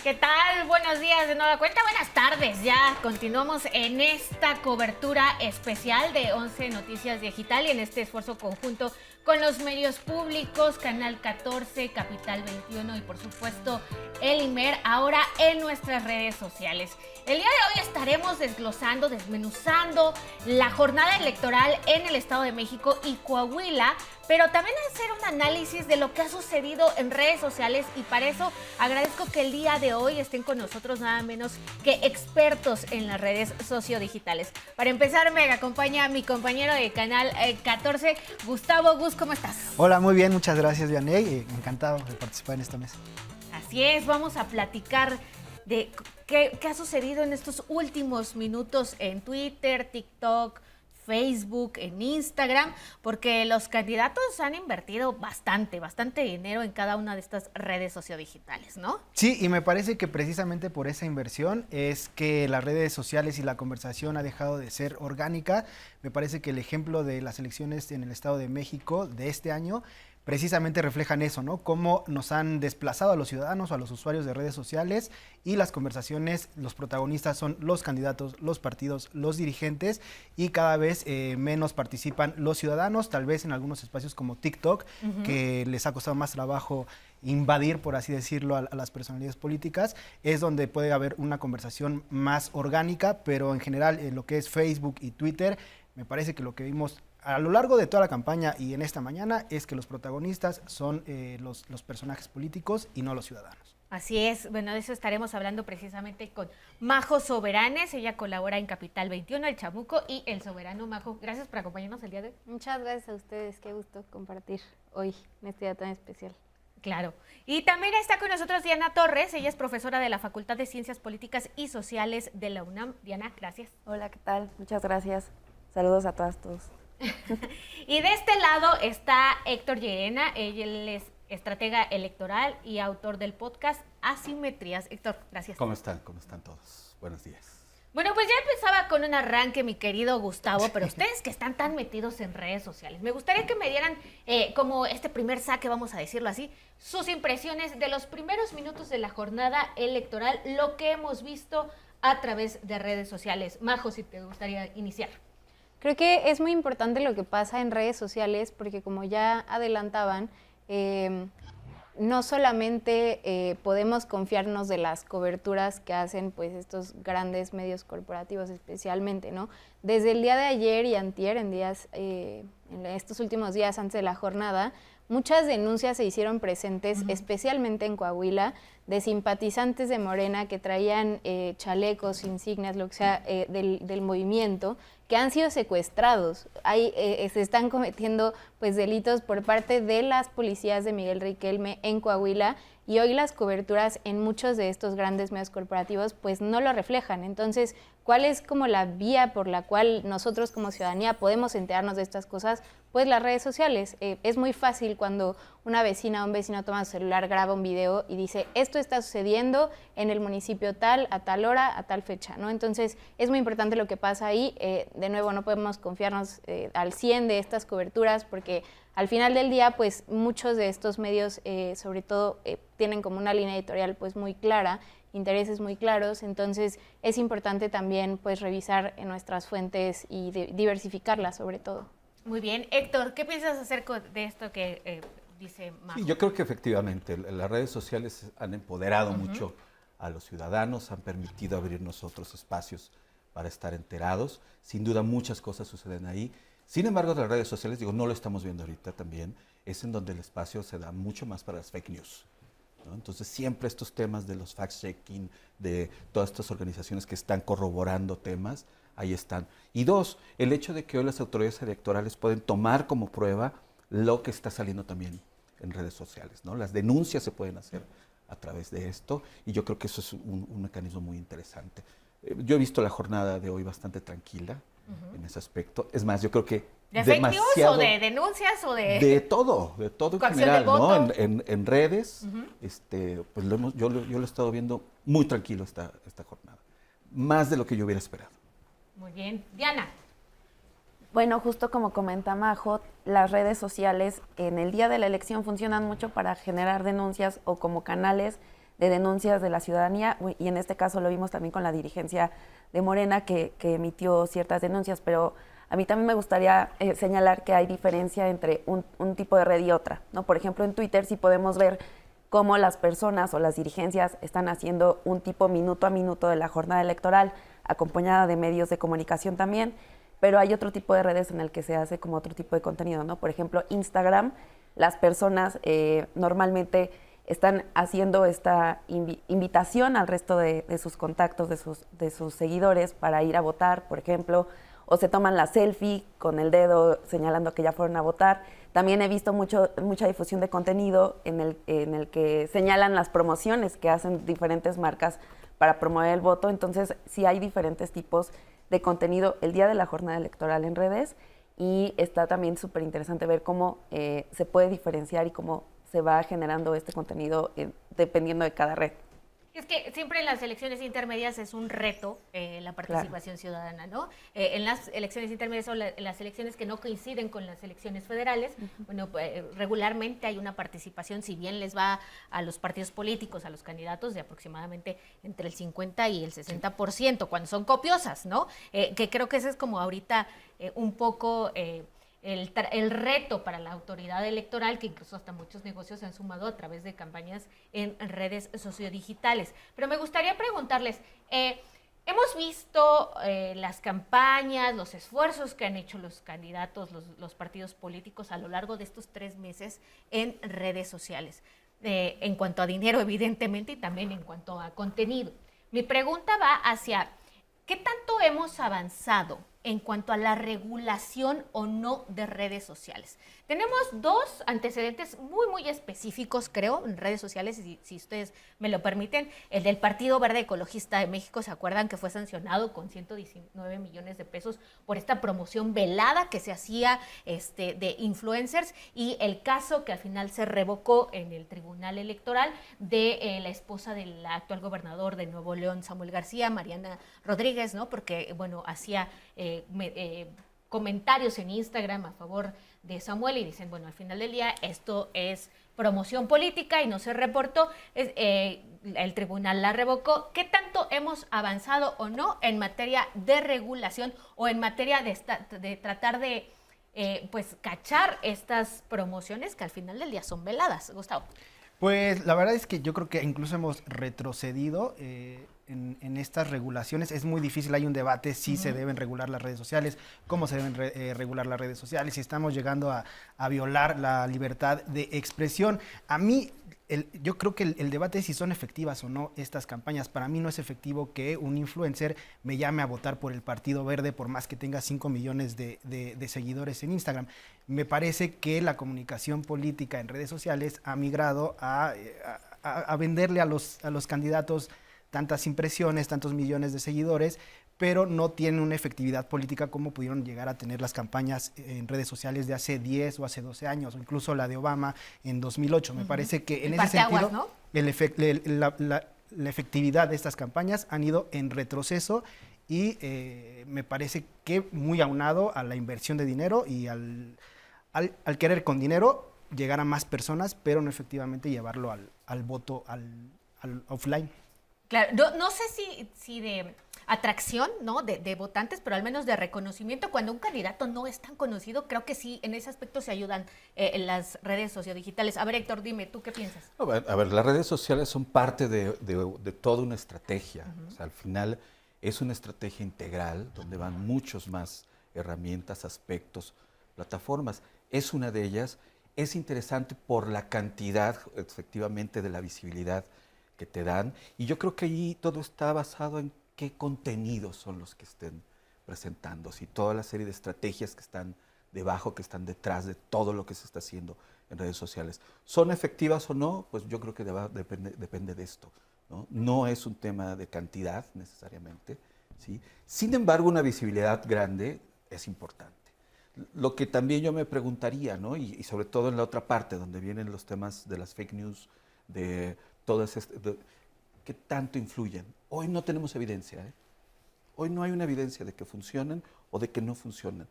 ¿Qué tal? Buenos días de nueva cuenta, buenas tardes. Ya continuamos en esta cobertura especial de 11 Noticias Digital y en este esfuerzo conjunto con los medios públicos, Canal 14, Capital 21 y por supuesto el IMER, ahora en nuestras redes sociales. El día de hoy estaremos desglosando, desmenuzando la jornada electoral en el Estado de México y Coahuila, pero también hacer un análisis de lo que ha sucedido en redes sociales y para eso agradezco que el día de hoy estén con nosotros nada menos que expertos en las redes sociodigitales. Para empezar me acompaña mi compañero de Canal 14, Gustavo. Gus, ¿cómo estás? Hola, muy bien, muchas gracias, Vianey, encantado de participar en esta mesa. Así es, vamos a platicar de qué ha sucedido en estos últimos minutos en Twitter, TikTok, Facebook, en Instagram, porque los candidatos han invertido bastante dinero en cada una de estas redes sociodigitales, ¿no? Sí, y me parece que precisamente por esa inversión es que las redes sociales y la conversación ha dejado de ser orgánica. Me parece que el ejemplo de las elecciones en el Estado de México de este año precisamente reflejan eso, ¿no? Cómo nos han desplazado a los ciudadanos o a los usuarios de redes sociales y las conversaciones, los protagonistas son los candidatos, los partidos, los dirigentes y cada vez menos participan los ciudadanos, tal vez en algunos espacios como TikTok, que les ha costado más trabajo invadir, por así decirlo, a las personalidades políticas, es donde puede haber una conversación más orgánica, pero en general en lo que es Facebook y Twitter, me parece que lo que vimos a lo largo de toda la campaña y en esta mañana es que los protagonistas son los personajes políticos y no los ciudadanos. Así es, bueno, de eso estaremos hablando precisamente con Majo Soberanes, ella colabora en Capital 21, El Chamuco y El Soberano. Majo, gracias por acompañarnos el día de hoy. Muchas gracias a ustedes, qué gusto compartir hoy en este día tan especial. Claro, y también está con nosotros Diana Torres, ella es profesora de la Facultad de Ciencias Políticas y Sociales de la UNAM. Diana, gracias. Hola, ¿qué tal? Muchas gracias. Saludos a todas, todos. Y de este lado está Héctor Llerena, él es estratega electoral y autor del podcast Asimetrías. Héctor, gracias. ¿Cómo están? ¿Cómo están todos? Buenos días. Bueno, pues ya empezaba con un arranque, mi querido Gustavo, pero ustedes que están tan metidos en redes sociales, me gustaría que me dieran, como este primer saque, vamos a decirlo así, sus impresiones de los primeros minutos de la jornada electoral, lo que hemos visto a través de redes sociales. Majo, si te gustaría iniciar. Creo que es muy importante lo que pasa en redes sociales porque como ya adelantaban, no solamente podemos confiarnos de las coberturas que hacen pues estos grandes medios corporativos especialmente, ¿no? Desde el día de ayer y antier, en estos últimos días antes de la jornada, muchas denuncias se hicieron presentes, especialmente en Coahuila, de simpatizantes de Morena que traían chalecos, insignias, lo que sea, del movimiento, que han sido secuestrados. Se están cometiendo pues delitos por parte de las policías de Miguel Riquelme en Coahuila, y hoy las coberturas en muchos de estos grandes medios corporativos pues no lo reflejan. Entonces, ¿cuál es como la vía por la cual nosotros como ciudadanía podemos enterarnos de estas cosas? Pues las redes sociales. Es muy fácil cuando una vecina o un vecino toma su celular, graba un video y dice, esto está sucediendo en el municipio tal, a tal hora, a tal fecha, ¿no? Entonces, es muy importante lo que pasa ahí. De nuevo, no podemos confiarnos al 100 de estas coberturas porque al final del día, pues muchos de estos medios, sobre todo, tienen como una línea editorial pues muy clara, intereses muy claros, entonces es importante también pues revisar en nuestras fuentes y diversificarlas sobre todo. Muy bien. Héctor, ¿qué piensas acerca de esto que dice Majo? Sí, yo creo que efectivamente las redes sociales han empoderado mucho a los ciudadanos, han permitido abrirnos otros espacios para estar enterados. Sin duda muchas cosas suceden ahí. Sin embargo, las redes sociales, no lo estamos viendo ahorita también, es en donde el espacio se da mucho más para las fake news, ¿no? Entonces siempre estos temas de los fact-checking, de todas estas organizaciones que están corroborando temas, ahí están. Y dos, el hecho de que hoy las autoridades electorales pueden tomar como prueba lo que está saliendo también en redes sociales, ¿no? Las denuncias se pueden hacer a través de esto y yo creo que eso es un mecanismo muy interesante. Yo he visto la jornada de hoy bastante tranquila en ese aspecto. Es más, yo creo que ¿De fake news o de denuncias o de...? De todo en general, ¿no? En redes, pues yo lo he estado viendo muy tranquilo esta jornada. Más de lo que yo hubiera esperado. Muy bien. Diana. Bueno, justo como comenta Majo, las redes sociales en el día de la elección funcionan mucho para generar denuncias o como canales de denuncias de la ciudadanía, y en este caso lo vimos también con la dirigencia de Morena que emitió ciertas denuncias, pero a mí también me gustaría señalar que hay diferencia entre un tipo de red y otra, ¿no? Por ejemplo, en Twitter sí podemos ver cómo las personas o las dirigencias están haciendo un tipo minuto a minuto de la jornada electoral, acompañada de medios de comunicación también, pero hay otro tipo de redes en el que se hace como otro tipo de contenido, ¿no? Por ejemplo, Instagram, las personas normalmente están haciendo esta invitación al resto de sus contactos, de sus seguidores para ir a votar, por ejemplo, o se toman la selfie con el dedo señalando que ya fueron a votar. También he visto mucha difusión de contenido en el que señalan las promociones que hacen diferentes marcas para promover el voto. Entonces, sí hay diferentes tipos de contenido el día de la jornada electoral en redes, y está también súper interesante ver cómo se puede diferenciar y cómo se va generando este contenido dependiendo de cada red. Es que siempre en las elecciones intermedias es un reto la participación ciudadana, ¿no? En las elecciones intermedias o las elecciones que no coinciden con las elecciones federales, bueno, regularmente hay una participación, si bien les va a los partidos políticos, a los candidatos, de aproximadamente entre el 50 y el 60%, cuando son copiosas, ¿no? Que creo que ese es como ahorita un poco... El reto para la autoridad electoral, que incluso hasta muchos negocios se han sumado a través de campañas en redes sociodigitales. Pero me gustaría preguntarles, hemos visto las campañas, los esfuerzos que han hecho los candidatos, los partidos políticos a lo largo de estos 3 meses en redes sociales, en cuanto a dinero, evidentemente, y también en cuanto a contenido. Mi pregunta va hacia, ¿qué tanto hemos avanzado en cuanto a la regulación o no de redes sociales? Tenemos 2 antecedentes muy específicos, creo, en redes sociales, si ustedes me lo permiten. El del Partido Verde Ecologista de México, ¿se acuerdan que fue sancionado con 119 millones de pesos por esta promoción velada que se hacía de influencers? Y el caso que al final se revocó en el Tribunal Electoral de la esposa del actual gobernador de Nuevo León, Samuel García, Mariana Rodríguez, ¿no? Porque, bueno, hacía comentarios en Instagram a favor de Samuel y dicen, bueno, al final del día esto es promoción política y no se reportó, el tribunal la revocó. ¿Qué tanto hemos avanzado o no en materia de regulación o en materia de tratar de pues cachar estas promociones que al final del día son veladas, Gustavo? Pues la verdad es que yo creo que incluso hemos retrocedido en estas regulaciones. Es muy difícil, hay un debate si se deben regular las redes sociales, cómo se deben regular las redes sociales, si estamos llegando a violar la libertad de expresión. A mí, yo creo que el debate es si son efectivas o no estas campañas. Para mí no es efectivo que un influencer me llame a votar por el Partido Verde por más que tenga 5 millones de seguidores en Instagram. Me parece que la comunicación política en redes sociales ha migrado a venderle a los candidatos tantas impresiones, tantos millones de seguidores, pero no tienen una efectividad política como pudieron llegar a tener las campañas en redes sociales de hace 10 o hace 12 años, o incluso la de Obama en 2008. Me parece que en ese sentido, ¿no? La efectividad de estas campañas han ido en retroceso y me parece que muy aunado a la inversión de dinero y al querer con dinero llegar a más personas, pero no efectivamente llevarlo al voto, al offline. Claro, no sé si de atracción, ¿no? De votantes, pero al menos de reconocimiento. Cuando un candidato no es tan conocido, creo que sí, en ese aspecto se ayudan en las redes sociodigitales. A ver, Héctor, dime, ¿tú qué piensas? A ver, las redes sociales son parte de toda una estrategia. O sea, al final es una estrategia integral donde van muchos más herramientas, aspectos, plataformas. Es una de ellas. Es interesante por la cantidad, efectivamente, de la visibilidad que te dan, y yo creo que ahí todo está basado en qué contenidos son los que estén presentando, si toda la serie de estrategias que están debajo, que están detrás de todo lo que se está haciendo en redes sociales. ¿Son efectivas o no? Pues yo creo que depende de esto, ¿no? No es un tema de cantidad necesariamente, ¿sí? Sin embargo, una visibilidad grande es importante. Lo que también yo me preguntaría, ¿no? Y sobre todo en la otra parte, donde vienen los temas de las fake news, de todas ¿qué tanto influyen? Hoy no tenemos evidencia, ¿eh? Hoy no hay una evidencia de que funcionen o de que no funcionan.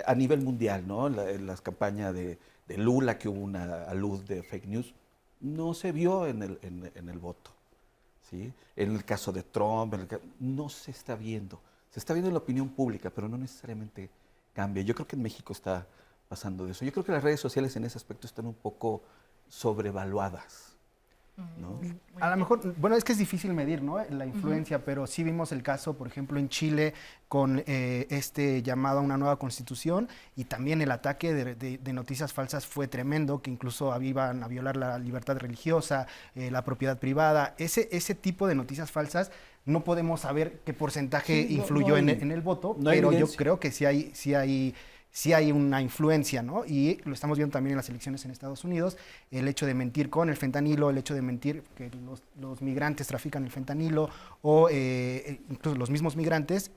A nivel mundial, ¿no? Las campañas de Lula, que hubo una alud de fake news, no se vio en el voto, ¿sí? En el caso de Trump, no se está viendo. Se está viendo en la opinión pública, pero no necesariamente cambia. Yo creo que en México está pasando de eso. Yo creo que las redes sociales en ese aspecto están un poco sobrevaluadas, ¿no? A lo mejor, bueno, es que es difícil medir, ¿no? La influencia, pero sí vimos el caso, por ejemplo, en Chile con este llamado a una nueva constitución, y también el ataque de noticias falsas fue tremendo, que incluso iban a violar la libertad religiosa, la propiedad privada. Ese tipo de noticias falsas no podemos saber qué porcentaje influyó en el voto, pero yo creo que sí hay una influencia, ¿no? Y lo estamos viendo también en las elecciones en Estados Unidos, el hecho de mentir con el fentanilo, el hecho de mentir que los migrantes trafican el fentanilo, o incluso los mismos migrantes,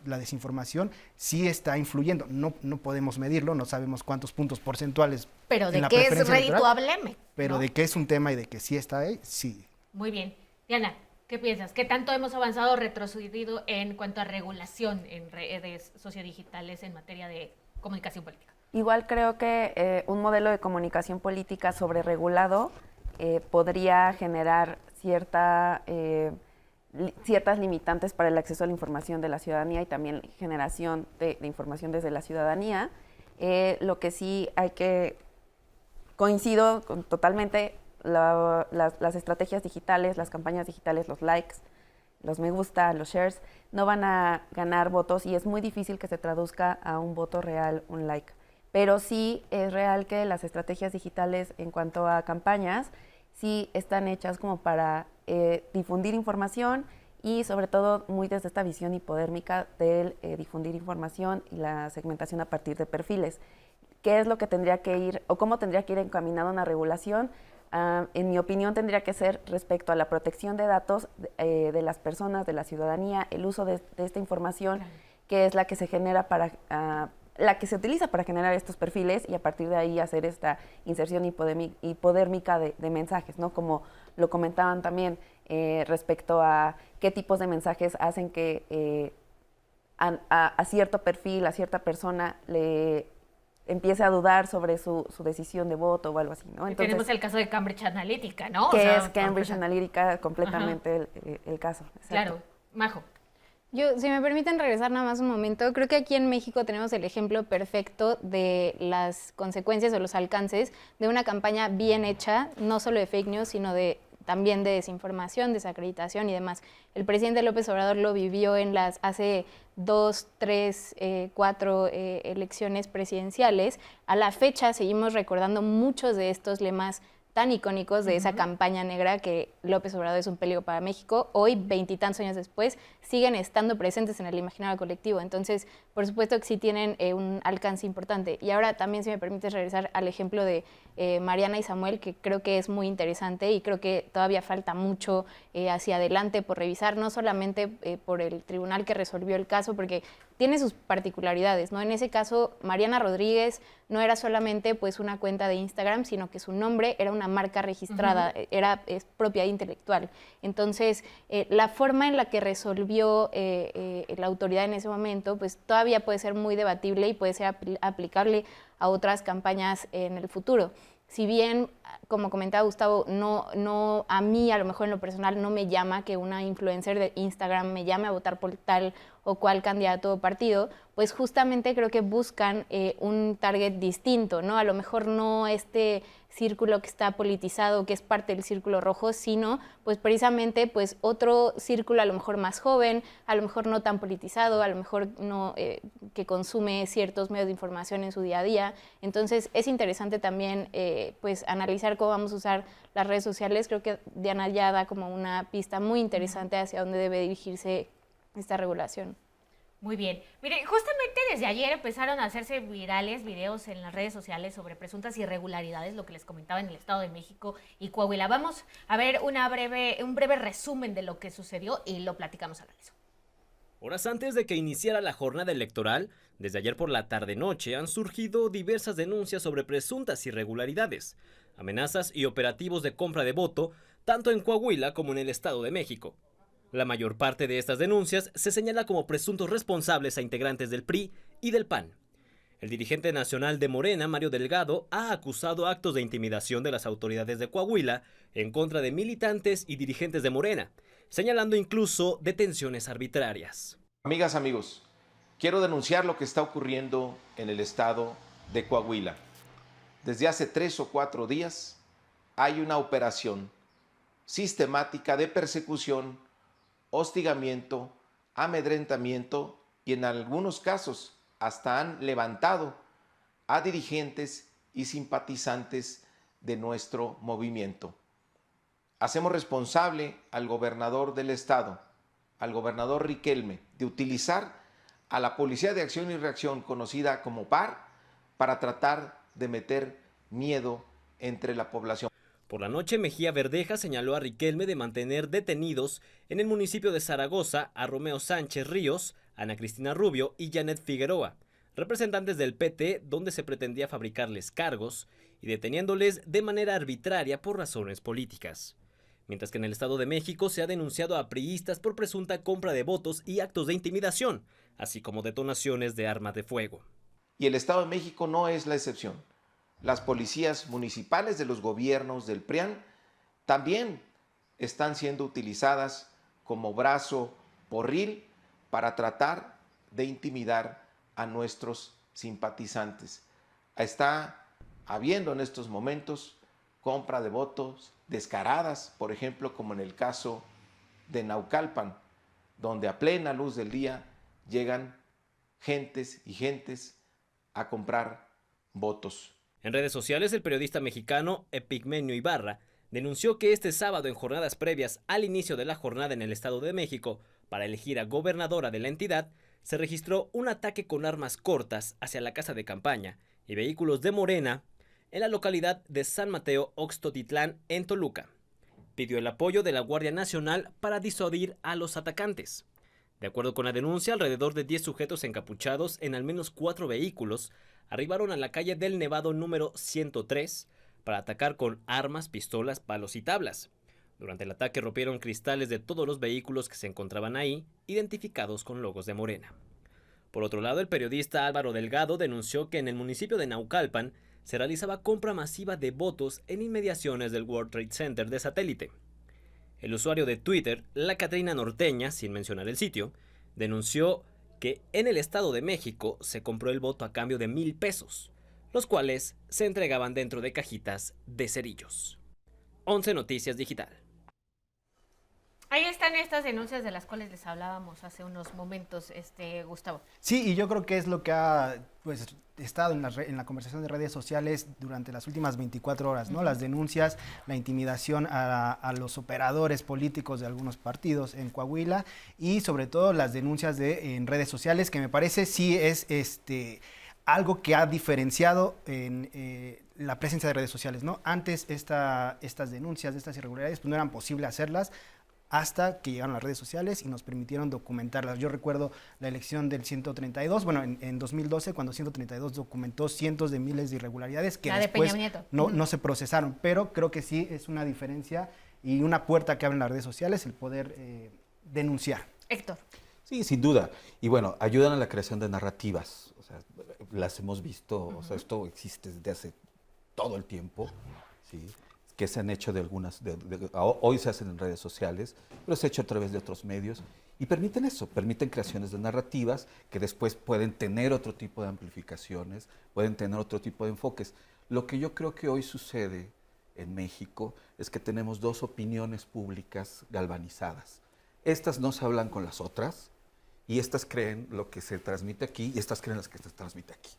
la desinformación sí está influyendo. No podemos medirlo, no sabemos cuántos puntos porcentuales. Pero de qué es redituable. Pero de qué es un tema y de que sí está ahí, sí. Muy bien. Diana, ¿qué piensas? ¿Qué tanto hemos avanzado o retrocedido en cuanto a regulación en redes sociodigitales en materia de comunicación política? Igual creo que un modelo de comunicación política sobreregulado podría generar ciertas limitantes para el acceso a la información de la ciudadanía y también generación de información desde la ciudadanía. Lo que sí coincido totalmente, las estrategias digitales, las campañas digitales, los likes, los me gusta, los shares, no van a ganar votos y es muy difícil que se traduzca a un voto real, un like. Pero sí es real que las estrategias digitales en cuanto a campañas sí están hechas como para difundir información y sobre todo muy desde esta visión hipodérmica del difundir información y la segmentación a partir de perfiles. ¿Qué es lo que tendría que ir o cómo tendría que ir encaminada una regulación? En mi opinión, tendría que ser respecto a la protección de datos de las personas, de la ciudadanía, el uso de esta información, claro, que es la que se genera la que se utiliza para generar estos perfiles y a partir de ahí hacer esta inserción hipodérmica de mensajes, ¿no? Como lo comentaban también respecto a qué tipos de mensajes hacen que a cierto perfil, a cierta persona, le empiece a dudar sobre su decisión de voto o algo así, ¿no? Entonces, tenemos el caso de Cambridge Analytica, ¿no? Que es Cambridge Analytica completamente el caso. Exacto. Claro. Majo. Yo, si me permiten regresar nada más un momento, creo que aquí en México tenemos el ejemplo perfecto de las consecuencias o los alcances de una campaña bien hecha, no solo de fake news, sino también de desinformación, desacreditación y demás. El presidente López Obrador lo vivió en hace 2, 3, 4 elecciones presidenciales. A la fecha seguimos recordando muchos de estos lemas tan icónicos de esa campaña negra que López Obrador es un peligro para México. Hoy, 20 y tantos años después, siguen estando presentes en el imaginario colectivo. Entonces, por supuesto que sí tienen un alcance importante. Y ahora también, si me permites regresar al ejemplo de Mariana y Samuel, que creo que es muy interesante y creo que todavía falta mucho hacia adelante por revisar, no solamente por el tribunal que resolvió el caso, porque tiene sus particularidades, ¿no? En ese caso, Mariana Rodríguez no era solamente pues una cuenta de Instagram, sino que su nombre era una marca registrada, es propiedad intelectual. Entonces, la forma en la que resolvió la autoridad en ese momento, pues todavía puede ser muy debatible y puede ser aplicable a otras campañas en el futuro. Si bien, como comentaba Gustavo, no a mí a lo mejor en lo personal no me llama que una influencer de Instagram me llame a votar por tal o cual candidato o partido, pues justamente creo que buscan un target distinto, ¿no? A lo mejor no este círculo que está politizado, que es parte del círculo rojo, sino pues precisamente pues otro círculo a lo mejor más joven, a lo mejor no tan politizado, a lo mejor no que consume ciertos medios de información en su día a día. Entonces es interesante también pues analizar cómo vamos a usar las redes sociales. Creo que Diana ya da como una pista muy interesante hacia dónde debe dirigirse esta regulación. Muy bien. Mire, justamente desde ayer empezaron a hacerse virales videos en las redes sociales sobre presuntas irregularidades, lo que les comentaba en el Estado de México y Coahuila. Vamos a ver un breve resumen de lo que sucedió y lo platicamos al regreso. Horas antes de que iniciara la jornada electoral, desde ayer por la tarde-noche han surgido diversas denuncias sobre presuntas irregularidades, amenazas y operativos de compra de voto, tanto en Coahuila como en el Estado de México. La mayor parte de estas denuncias se señala como presuntos responsables a integrantes del PRI y del PAN. El dirigente nacional de Morena, Mario Delgado, ha acusado actos de intimidación de las autoridades de Coahuila en contra de militantes y dirigentes de Morena, señalando incluso detenciones arbitrarias. Amigas, amigos, quiero denunciar lo que está ocurriendo en el estado de Coahuila. Desde hace 3 o 4 días hay una operación sistemática de persecución, hostigamiento, amedrentamiento y en algunos casos hasta han levantado a dirigentes y simpatizantes de nuestro movimiento. Hacemos responsable al gobernador del estado, al gobernador Riquelme, de utilizar a la Policía de Acción y Reacción, conocida como PAR, para tratar de meter miedo entre la población. Por la noche, Mejía Verdeja señaló a Riquelme de mantener detenidos en el municipio de Zaragoza a Romeo Sánchez Ríos, Ana Cristina Rubio y Janet Figueroa, representantes del PT, donde se pretendía fabricarles cargos y deteniéndoles de manera arbitraria por razones políticas. Mientras que en el Estado de México se ha denunciado a priistas por presunta compra de votos y actos de intimidación, así como detonaciones de armas de fuego. Y el Estado de México no es la excepción. Las policías municipales de los gobiernos del PRIAN también están siendo utilizadas como brazo porril para tratar de intimidar a nuestros simpatizantes. Está habiendo en estos momentos compra de votos descaradas, por ejemplo, como en el caso de Naucalpan, donde a plena luz del día llegan gentes y gentes a comprar votos. En redes sociales, el periodista mexicano Epigmenio Ibarra denunció que este sábado, en jornadas previas al inicio de la jornada en el Estado de México para elegir a gobernadora de la entidad, se registró un ataque con armas cortas hacia la casa de campaña y vehículos de Morena en la localidad de San Mateo Oxtotitlán, en Toluca. Pidió el apoyo de la Guardia Nacional para disuadir a los atacantes. De acuerdo con la denuncia, alrededor de 10 sujetos encapuchados en al menos 4 vehículos arribaron a la calle del Nevado número 103 para atacar con armas, pistolas, palos y tablas. Durante el ataque rompieron cristales de todos los vehículos que se encontraban ahí, identificados con logos de Morena. Por otro lado, el periodista Álvaro Delgado denunció que en el municipio de Naucalpan se realizaba compra masiva de votos en inmediaciones del World Trade Center de satélite. El usuario de Twitter, La Catrina Norteña, sin mencionar el sitio, denunció que en el Estado de México se compró el voto a cambio de 1,000 pesos, los cuales se entregaban dentro de cajitas de cerillos. 11 Noticias Digital. Ahí están estas denuncias de las cuales les hablábamos hace unos momentos, Gustavo. Sí, y yo creo que es lo que ha estado en la conversación de redes sociales durante las últimas 24 horas, ¿no? Las denuncias, la intimidación a los operadores políticos de algunos partidos en Coahuila y sobre todo las denuncias en redes sociales, que me parece sí es algo que ha diferenciado en la presencia de redes sociales, ¿no? Antes estas denuncias de estas irregularidades pues no eran posible hacerlas hasta que llegaron las redes sociales y nos permitieron documentarlas. Yo recuerdo la elección del 132, bueno, en 2012, cuando 132 documentó cientos de miles de irregularidades que después no se procesaron, pero creo que sí es una diferencia y una puerta que abren las redes sociales el poder denunciar. Héctor. Sí, sin duda. Y bueno, ayudan a la creación de narrativas. O sea, las hemos visto, o sea, esto existe desde hace todo el tiempo, ¿sí? Que se han hecho de algunas, hoy se hacen en redes sociales, pero se ha hecho a través de otros medios y permiten eso, permiten creaciones de narrativas que después pueden tener otro tipo de amplificaciones, pueden tener otro tipo de enfoques. Lo que yo creo que hoy sucede en México es que tenemos dos opiniones públicas galvanizadas. Estas no se hablan con las otras y estas creen lo que se transmite aquí y estas creen lo que se transmite aquí,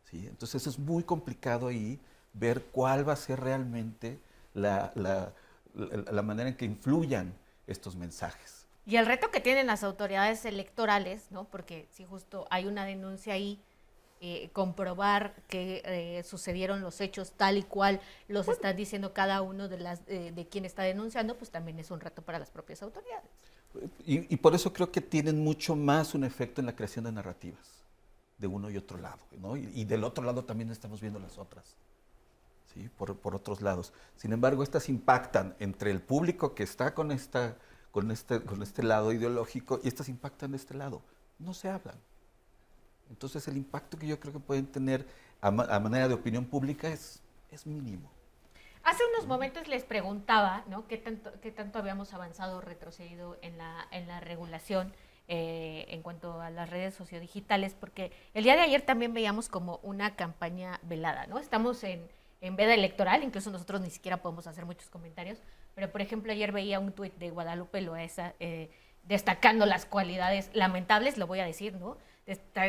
¿sí? Entonces es muy complicado ahí ver cuál va a ser realmente la manera en que influyan estos mensajes. Y el reto que tienen las autoridades electorales, ¿no? Porque si justo hay una denuncia ahí, comprobar que sucedieron los hechos tal y cual los están diciendo cada uno de quien está denunciando, pues también es un reto para las propias autoridades. Y por eso creo que tienen mucho más un efecto en la creación de narrativas, de uno y otro lado, ¿no? Y del otro lado también estamos viendo las otras. ¿Sí? Por otros lados. Sin embargo, estas impactan entre el público que está con este lado ideológico y estas impactan de este lado. No se hablan. Entonces, el impacto que yo creo que pueden tener a manera de opinión pública es mínimo. Hace unos momentos les preguntaba, ¿no? ¿Qué tanto habíamos avanzado o retrocedido en la regulación en cuanto a las redes sociodigitales? Porque el día de ayer también veíamos como una campaña velada, ¿no? Estamos en veda electoral, incluso nosotros ni siquiera podemos hacer muchos comentarios, pero por ejemplo ayer veía un tuit de Guadalupe Loaesa destacando las cualidades lamentables, lo voy a decir, ¿no?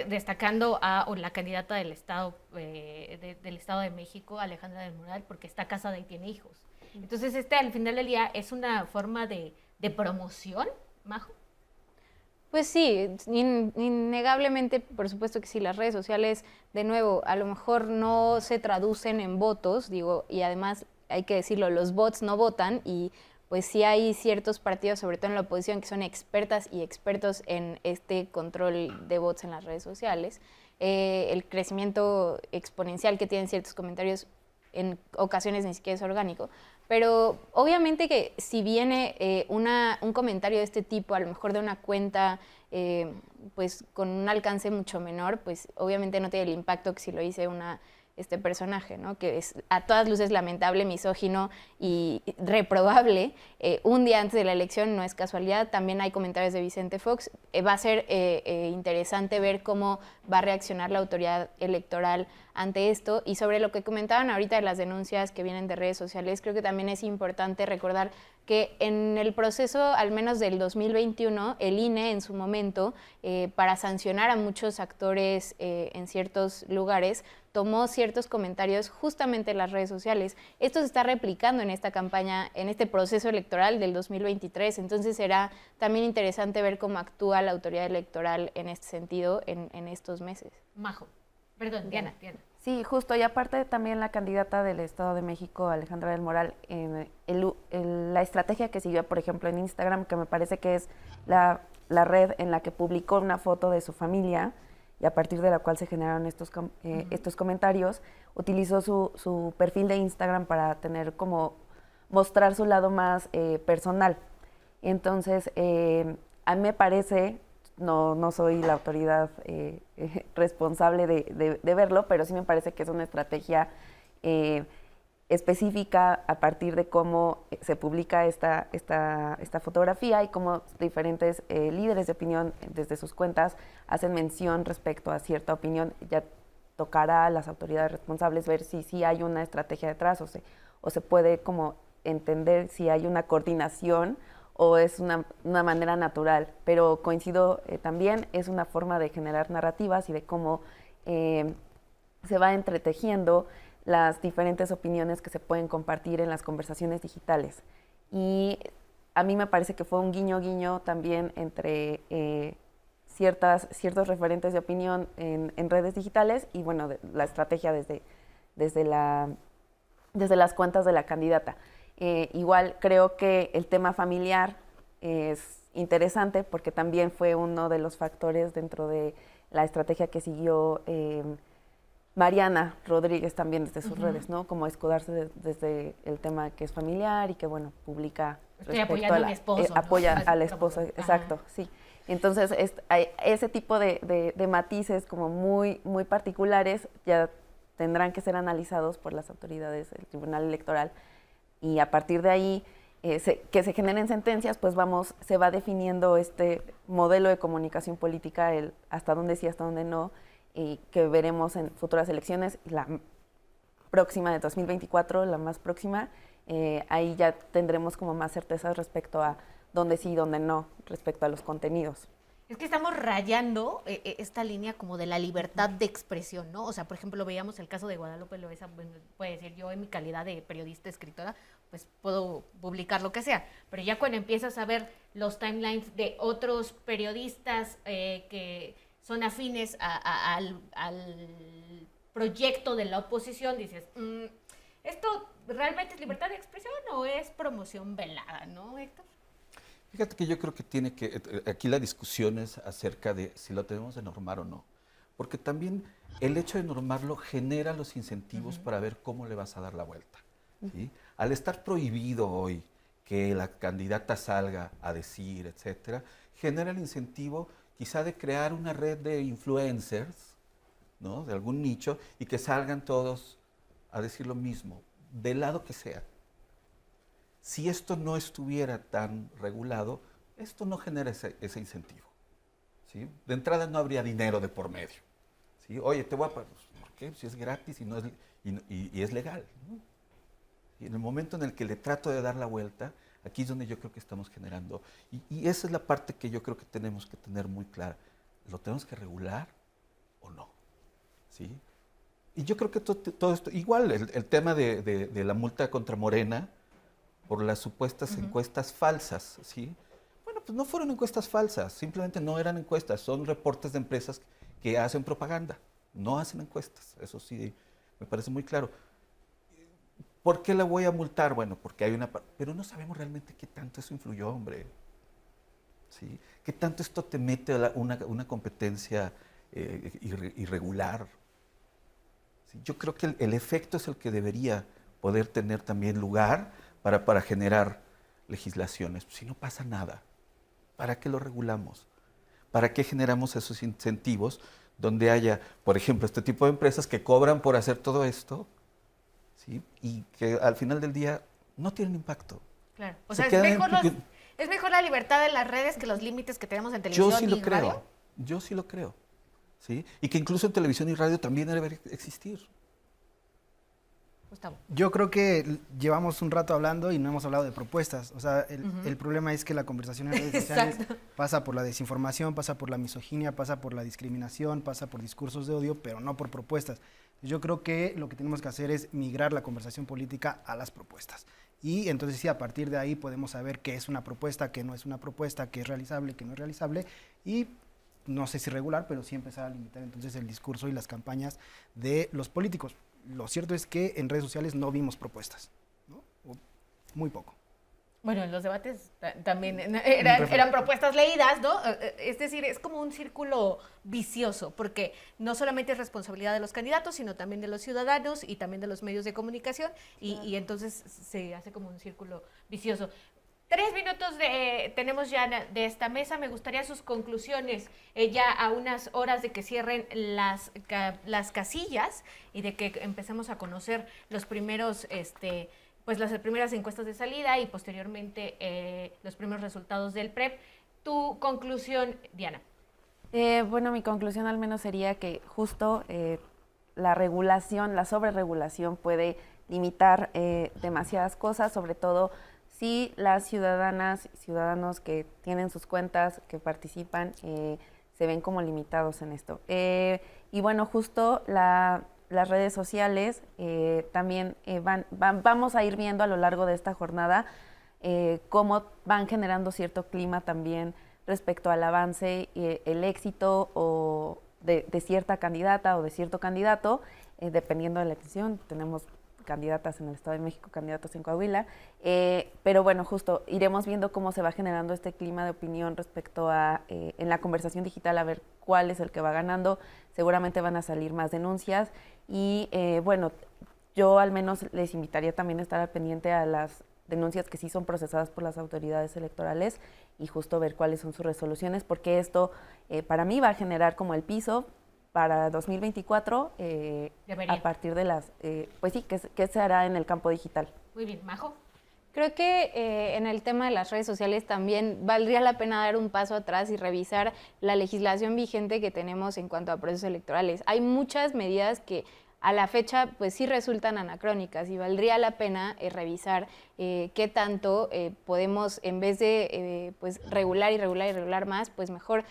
Destacando a la candidata del Estado de México, Alejandra del Moral, porque está casada y tiene hijos. Entonces al final del día es una forma de promoción, Majo. Pues sí, innegablemente, por supuesto que sí, las redes sociales, de nuevo, a lo mejor no se traducen en votos, digo, y además hay que decirlo, los bots no votan y pues sí hay ciertos partidos, sobre todo en la oposición, que son expertas y expertos en este control de bots en las redes sociales. El crecimiento exponencial que tienen ciertos comentarios en ocasiones ni siquiera es orgánico. Pero obviamente que si viene un comentario de este tipo, a lo mejor de una cuenta pues con un alcance mucho menor, pues obviamente no tiene el impacto que si lo dice este personaje, ¿no? Que es a todas luces lamentable, misógino y reprobable. Un día antes de la elección, no es casualidad, también hay comentarios de Vicente Fox. Va a ser interesante ver cómo va a reaccionar la autoridad electoral ante esto. Y sobre lo que comentaban ahorita de las denuncias que vienen de redes sociales, creo que también es importante recordar que en el proceso, al menos del 2021, el INE en su momento, para sancionar a muchos actores en ciertos lugares, tomó ciertos comentarios justamente en las redes sociales. Esto se está replicando en esta campaña, en este proceso electoral del 2023, entonces será también interesante ver cómo actúa la autoridad electoral en este sentido en estos meses. Majo, perdón, Diana. Sí, justo, y aparte también la candidata del Estado de México, Alejandra del Moral, la estrategia que siguió, por ejemplo, en Instagram, que me parece que es la red en la que publicó una foto de su familia, y a partir de la cual se generaron estos comentarios, utilizó su perfil de Instagram para tener como mostrar su lado más personal. Entonces, a mí me parece, no soy la autoridad responsable de verlo, pero sí me parece que es una estrategia específica a partir de cómo se publica esta fotografía y cómo diferentes líderes de opinión desde sus cuentas hacen mención respecto a cierta opinión. Ya tocará a las autoridades responsables ver si sí hay una estrategia detrás o se puede como entender si hay una coordinación o es una manera natural. Pero coincido también, es una forma de generar narrativas y de cómo se va entretejiendo las diferentes opiniones que se pueden compartir en las conversaciones digitales. Y a mí me parece que fue un guiño también entre ciertos referentes de opinión en redes digitales y bueno, la estrategia desde las cuentas de la candidata. Igual creo que el tema familiar es interesante porque también fue uno de los factores dentro de la estrategia que siguió Mariana Rodríguez también desde sus redes, ¿no? Como escudarse desde el tema que es familiar y que, bueno, publica Estoy apoyando a mi esposo, ¿no? apoya a la esposa, Ajá. exacto, sí. Entonces, hay ese tipo de matices como muy particulares ya tendrán que ser analizados por las autoridades del Tribunal Electoral y a partir de ahí que se generen sentencias, pues se va definiendo este modelo de comunicación política, el hasta dónde sí, hasta dónde no, y que veremos en futuras elecciones, la próxima de 2024, la más próxima, ahí ya tendremos como más certezas respecto a dónde sí y dónde no, respecto a los contenidos. Es que estamos rayando esta línea como de la libertad de expresión, ¿no? O sea, por ejemplo, veíamos el caso de Guadalupe Loaesa, bueno, puede decir, yo en mi calidad de periodista, escritora, pues puedo publicar lo que sea, pero ya cuando empiezas a ver los timelines de otros periodistas que son afines al proyecto de la oposición, dices, ¿esto realmente es libertad de expresión o es promoción velada, no, Héctor? Fíjate que yo creo que aquí la discusión es acerca de si lo tenemos de normar o no. Porque también el hecho de normarlo genera los incentivos para ver cómo le vas a dar la vuelta. ¿Sí? Al estar prohibido hoy que la candidata salga a decir, etcétera, genera el incentivo quizá de crear una red de influencers, ¿no? De algún nicho, y que salgan todos a decir lo mismo, del lado que sea. Si esto no estuviera tan regulado, esto no genera ese incentivo. ¿Sí? De entrada no habría dinero de por medio. ¿Sí? Oye, te voy a pagar, ¿por qué? Si es gratis y es legal, ¿no? Y en el momento en el que le trato de dar la vuelta, aquí es donde yo creo que estamos generando. Y esa es la parte que yo creo que tenemos que tener muy clara. ¿Lo tenemos que regular o no? ¿Sí? Y yo creo que todo esto, igual el tema de la multa contra Morena, por las supuestas encuestas falsas, ¿sí? Bueno, pues no fueron encuestas falsas, simplemente no eran encuestas, son reportes de empresas que hacen propaganda, no hacen encuestas, eso sí, me parece muy claro. ¿Por qué la voy a multar? Bueno, porque hay pero no sabemos realmente qué tanto eso influyó, hombre, ¿sí? ¿Qué tanto esto te mete a una competencia irregular? ¿Sí? Yo creo que el efecto es el que debería poder tener también lugar para generar legislaciones. Si no pasa nada, ¿para qué lo regulamos? ¿Para qué generamos esos incentivos donde haya, por ejemplo, este tipo de empresas que cobran por hacer todo esto, ¿sí? Y que al final del día no tienen impacto? Claro. O sea, ¿es mejor la libertad de las redes que los límites que tenemos en televisión Yo sí lo y creo. radio? Yo sí lo creo. ¿Sí? Y que incluso en televisión y radio también debe existir. Gustavo. Yo creo que llevamos un rato hablando y no hemos hablado de propuestas. O sea, el problema es que la conversación en redes sociales pasa por la desinformación, pasa por la misoginia, pasa por la discriminación, pasa por discursos de odio, pero no por propuestas. Yo creo que lo que tenemos que hacer es migrar la conversación política a las propuestas. Y entonces sí, a partir de ahí podemos saber qué es una propuesta, qué no es una propuesta, qué es realizable, qué no es realizable. Y no sé si regular, pero sí empezar a limitar entonces el discurso y las campañas de los políticos. Lo cierto es que en redes sociales no vimos propuestas, ¿no? O muy poco. Bueno, en los debates también eran propuestas leídas, ¿no? Es decir, es como un círculo vicioso, porque no solamente es responsabilidad de los candidatos, sino también de los ciudadanos y también de los medios de comunicación, y entonces se hace como un círculo vicioso. 3 minutos tenemos ya de esta mesa. Me gustaría sus conclusiones ya a unas horas de que cierren las casillas y de que empecemos a conocer los primeros, pues las primeras encuestas de salida y posteriormente los primeros resultados del PREP. Tu conclusión, Diana. Bueno, mi conclusión al menos sería que justo la regulación, la sobreregulación puede limitar demasiadas cosas, sobre todo si las ciudadanas y ciudadanos que tienen sus cuentas, que participan, se ven como limitados en esto. Y bueno, justo las redes sociales también vamos a ir viendo a lo largo de esta jornada cómo van generando cierto clima también respecto al avance, el éxito o de cierta candidata o de cierto candidato, dependiendo de la elección. Tenemos candidatas en el Estado de México, candidatos en Coahuila, pero bueno, justo iremos viendo cómo se va generando este clima de opinión respecto a, en la conversación digital, a ver cuál es el que va ganando. Seguramente van a salir más denuncias y bueno, yo al menos les invitaría también a estar al pendiente a las denuncias que sí son procesadas por las autoridades electorales y justo ver cuáles son sus resoluciones, porque esto para mí va a generar como el piso para 2024 a partir de las, pues sí, ¿qué se hará en el campo digital? Muy bien, Majo. Creo que en el tema de las redes sociales también valdría la pena dar un paso atrás y revisar la legislación vigente que tenemos en cuanto a procesos electorales. Hay muchas medidas que a la fecha pues sí resultan anacrónicas y valdría la pena revisar qué tanto podemos, en vez de pues regular más, pues mejor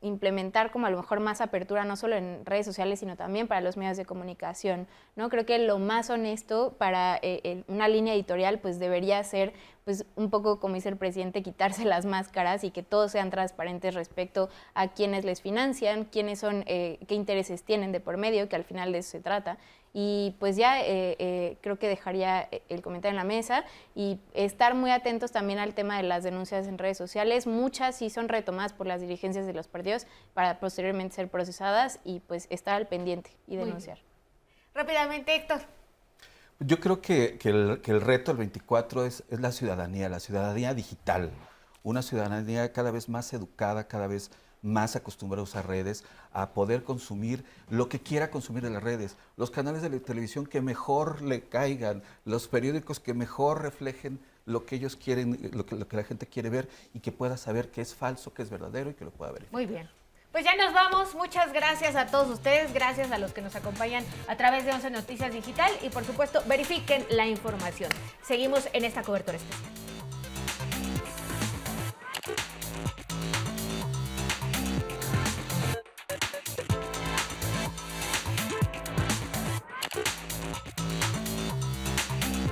implementar como a lo mejor más apertura, no solo en redes sociales, sino también para los medios de comunicación, ¿no? Creo que lo más honesto para una línea editorial pues debería ser pues un poco, como dice el presidente, quitarse las máscaras y que todos sean transparentes respecto a quiénes les financian, quiénes son, qué intereses tienen de por medio, que al final de eso se trata. Y pues ya creo que dejaría el comentario en la mesa y estar muy atentos también al tema de las denuncias en redes sociales. Muchas sí son retomadas por las dirigencias de los partidos para posteriormente ser procesadas y pues estar al pendiente y denunciar. Rápidamente, Héctor. Yo creo que el reto del 24 es la ciudadanía digital, una ciudadanía cada vez más educada, cada vez más acostumbrada a usar redes, a poder consumir lo que quiera consumir en las redes, los canales de la televisión que mejor le caigan, los periódicos que mejor reflejen lo que ellos quieren, lo que la gente quiere ver y que pueda saber qué es falso, qué es verdadero y que lo pueda verificar. Muy bien. Pues ya nos vamos. Muchas gracias a todos ustedes, gracias a los que nos acompañan a través de 11 Noticias Digital y por supuesto verifiquen la información. Seguimos en esta cobertura especial.